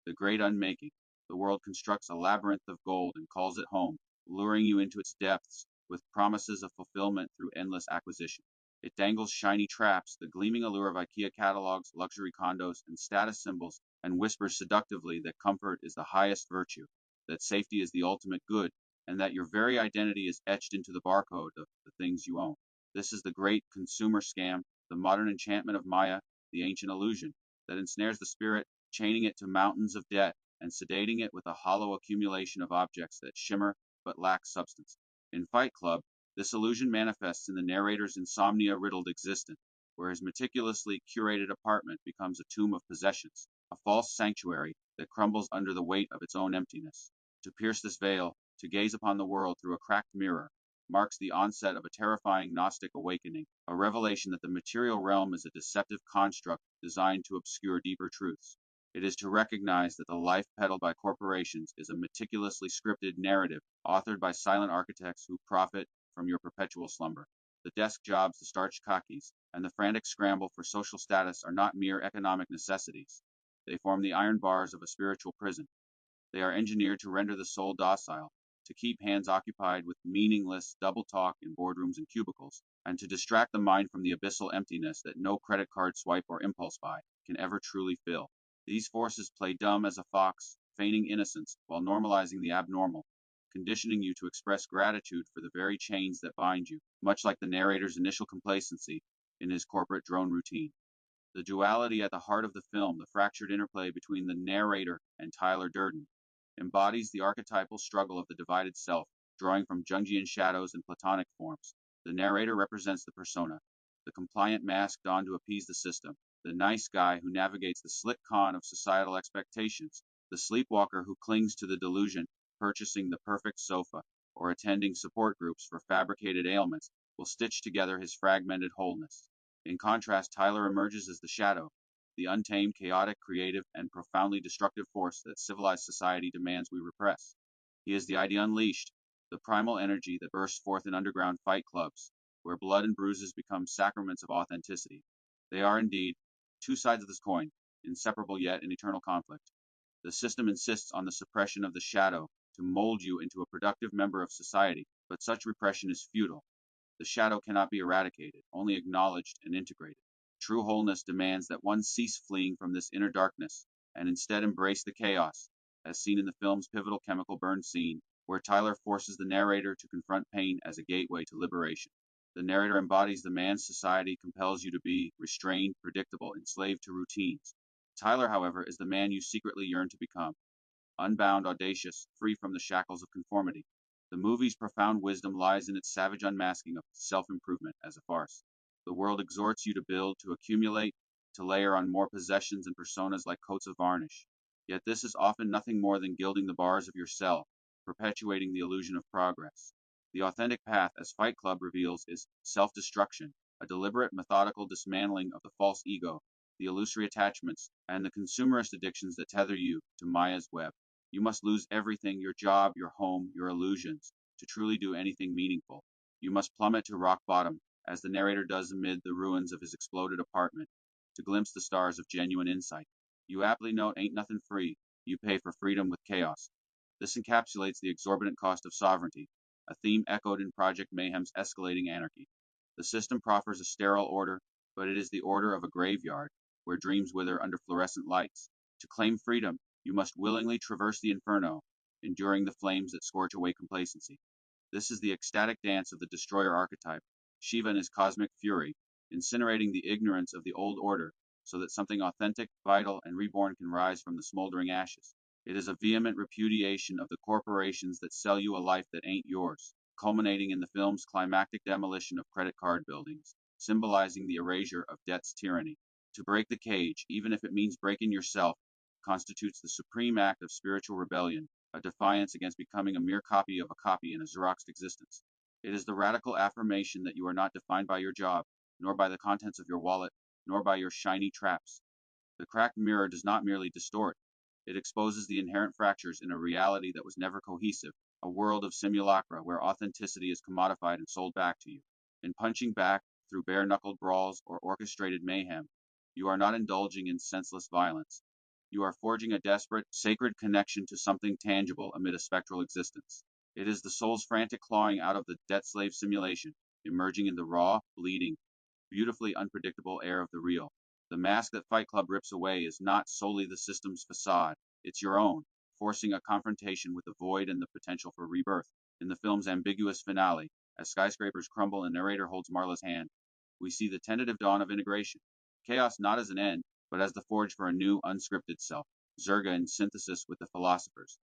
the great unmaking. The world constructs a labyrinth of gold and calls it home, luring you into its depths with promises of fulfillment through endless acquisition. It dangles shiny traps, the gleaming allure of IKEA catalogs, luxury condos, and status symbols, and whispers seductively that comfort is the highest virtue, that safety is the ultimate good, and that your very identity is etched into the barcode of the things you own. This is the great consumer scam, the modern enchantment of Maya, the ancient illusion that ensnares the spirit, chaining it to mountains of debt and sedating it with a hollow accumulation of objects that shimmer but lack substance. In Fight Club, this illusion manifests in the narrator's insomnia riddled existence, where his meticulously curated apartment becomes a tomb of possessions, a false sanctuary that crumbles under the weight of its own emptiness. To pierce this veil, to gaze upon the world through a cracked mirror, marks the onset of a terrifying Gnostic awakening, a revelation that the material realm is a deceptive construct designed to obscure deeper truths. It is to recognize that the life peddled by corporations is a meticulously scripted narrative authored by silent architects who profit from your perpetual slumber. The desk jobs, the starched khakis, and the frantic scramble for social status are not mere economic necessities. They form the iron bars of a spiritual prison. They are engineered to render the soul docile, to keep hands occupied with meaningless double talk in boardrooms and cubicles, and to distract the mind from the abyssal emptiness that no credit card swipe or impulse buy can ever truly fill. These forces play dumb as a fox, feigning innocence while normalizing the abnormal, conditioning you to express gratitude for the very chains that bind you, much like the narrator's initial complacency in his corporate drone routine. The duality at the heart of the film, the fractured interplay between the narrator and Tyler Durden, embodies the archetypal struggle of the divided self, drawing from Jungian shadows and Platonic forms. The narrator represents the persona, the compliant mask donned to appease the system, the nice guy who navigates the slick con of societal expectations, the sleepwalker who clings to the delusion, purchasing the perfect sofa, or attending support groups for fabricated ailments, will stitch together his fragmented wholeness. In contrast, Tyler emerges as the shadow, the untamed, chaotic, creative, and profoundly destructive force that civilized society demands we repress. He is the idea unleashed, the primal energy that bursts forth in underground fight clubs, where blood and bruises become sacraments of authenticity. They are indeed two sides of this coin, inseparable yet in eternal conflict. The system insists on the suppression of the shadow to mold you into a productive member of society, but such repression is futile. The shadow cannot be eradicated, only acknowledged and integrated. True wholeness demands that one cease fleeing from this inner darkness and instead embrace the chaos, as seen in the film's pivotal chemical burn scene, where Tyler forces the narrator to confront pain as a gateway to liberation. The narrator embodies the man society compels you to be, restrained, predictable, enslaved to routines. Tyler, however, is the man you secretly yearn to become, unbound, audacious, free from the shackles of conformity. The movie's profound wisdom lies in its savage unmasking of self-improvement as a farce. The world exhorts you to build, to accumulate, to layer on more possessions and personas like coats of varnish. Yet this is often nothing more than gilding the bars of your cell, perpetuating the illusion of progress. The authentic path, as Fight Club reveals, is self-destruction, a deliberate, methodical dismantling of the false ego, the illusory attachments, and the consumerist addictions that tether you to Maya's web. You must lose everything, your job, your home, your illusions, to truly do anything meaningful. You must plummet to rock bottom, as the narrator does amid the ruins of his exploded apartment, to glimpse the stars of genuine insight. You aptly note ain't nothing free, you pay for freedom with chaos. This encapsulates the exorbitant cost of sovereignty, a theme echoed in Project Mayhem's escalating anarchy. The system proffers a sterile order, but it is the order of a graveyard, where dreams wither under fluorescent lights. To claim freedom, you must willingly traverse the inferno, enduring the flames that scorch away complacency. This is the ecstatic dance of the destroyer archetype, Shiva in his cosmic fury, incinerating the ignorance of the old order so that something authentic, vital, and reborn can rise from the smoldering ashes. It is a vehement repudiation of the corporations that sell you a life that ain't yours, culminating in the film's climactic demolition of credit card buildings, symbolizing the erasure of debt's tyranny. To break the cage, even if it means breaking yourself, constitutes the supreme act of spiritual rebellion, a defiance against becoming a mere copy of a copy in a Xeroxed existence. It is the radical affirmation that you are not defined by your job, nor by the contents of your wallet, nor by your shiny traps. The cracked mirror does not merely distort, it exposes the inherent fractures in a reality that was never cohesive, a world of simulacra where authenticity is commodified and sold back to you. In punching back, through bare-knuckled brawls or orchestrated mayhem, you are not indulging in senseless violence. You are forging a desperate, sacred connection to something tangible amid a spectral existence. It is the soul's frantic clawing out of the debt slave simulation, emerging in the raw, bleeding, beautifully unpredictable air of the real. The mask that Fight Club rips away is not solely the system's facade, it's your own, forcing a confrontation with the void and the potential for rebirth. In the film's ambiguous finale, as skyscrapers crumble and narrator holds Marla's hand, we see the tentative dawn of integration. Chaos not as an end, but as the forge for a new, unscripted self. Zerga in synthesis with the philosophers.